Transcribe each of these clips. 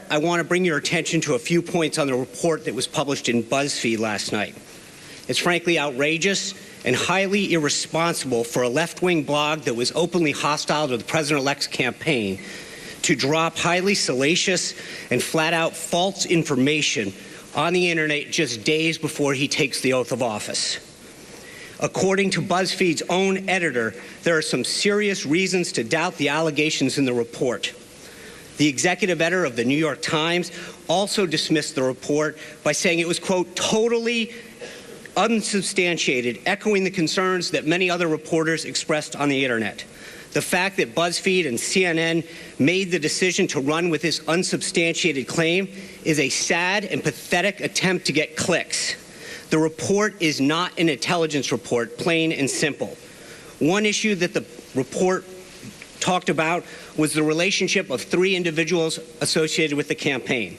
I want to bring your attention to a few points on the report that was published in BuzzFeed last night. It's frankly outrageous and highly irresponsible for a left-wing blog that was openly hostile to the president-elect's campaign to drop highly salacious and flat-out false information on the internet just days before he takes the oath of office. According to BuzzFeed's own editor, there are some serious reasons to doubt the allegations in the report. The executive editor of the New York Times also dismissed the report by saying it was, quote, totally unsubstantiated, echoing the concerns that many other reporters expressed on the internet. The fact that BuzzFeed and CNN made the decision to run with this unsubstantiated claim is a sad and pathetic attempt to get clicks. The report is not an intelligence report, plain and simple. One issue that the report talked about was the relationship of three individuals associated with the campaign.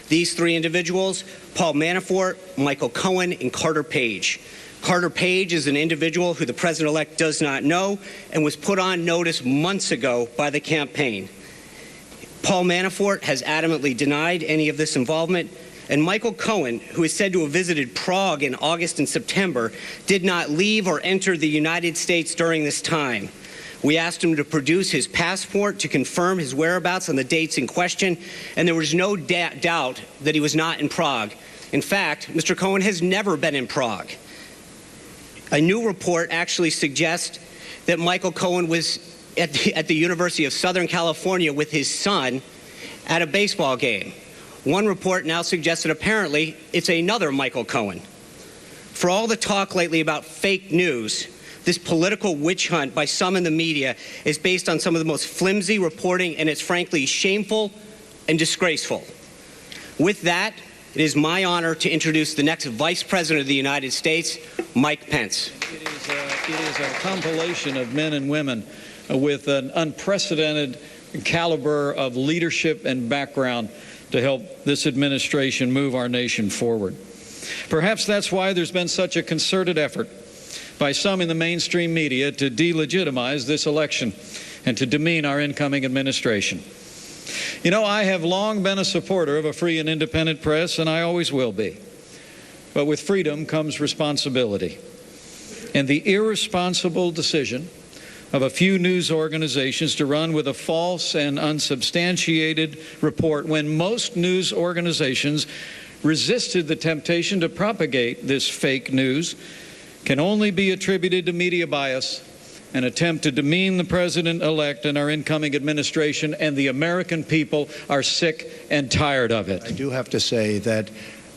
These three individuals, Paul Manafort, Michael Cohen, and Carter Page. Carter Page is an individual who the president-elect does not know and was put on notice months ago by the campaign. Paul Manafort has adamantly denied any of this involvement, and Michael Cohen, who is said to have visited Prague in August and September, did not leave or enter the United States during this time. We asked him to produce his passport to confirm his whereabouts on the dates in question, and there was no doubt that he was not in Prague. In fact, Mr. Cohen has never been in Prague. A new report actually suggests that Michael Cohen was at the University of Southern California with his son at a baseball game. One report now suggests that apparently it's another Michael Cohen. For all the talk lately about fake news, this political witch hunt by some in the media is based on some of the most flimsy reporting, and it's frankly shameful and disgraceful. With that, it is my honor to introduce the next Vice President of the United States, Mike Pence. It is a compilation of men and women with an unprecedented caliber of leadership and background to help this administration move our nation forward. Perhaps that's why there's been such a concerted effort by some in the mainstream media to delegitimize this election and to demean our incoming administration. You know, I have long been a supporter of a free and independent press, and I always will be. But with freedom comes responsibility. And the irresponsible decision of a few news organizations to run with a false and unsubstantiated report when most news organizations resisted the temptation to propagate this fake news can only be attributed to media bias, an attempt to demean the president-elect and our incoming administration, and the American people are sick and tired of it. I do have to say that,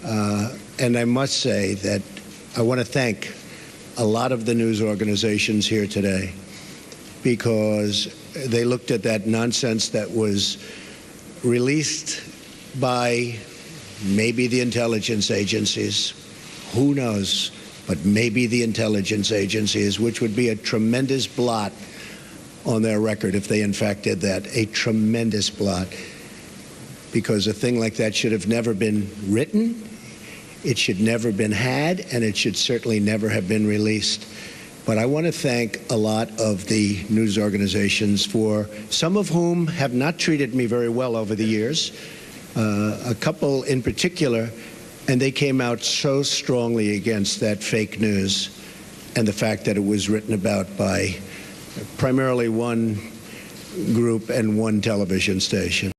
and I must say that I want to thank a lot of the news organizations here today, because they looked at that nonsense that was released by maybe the intelligence agencies, who knows, but maybe the intelligence agencies, which would be a tremendous blot on their record if they in fact did that, a tremendous blot, because a thing like that should have never been written, it should never been had, and it should certainly never have been released. But I want to thank a lot of the news organizations, for some of whom have not treated me very well over the years, a couple in particular, and they came out so strongly against that fake news and the fact that it was written about by primarily one group and one television station.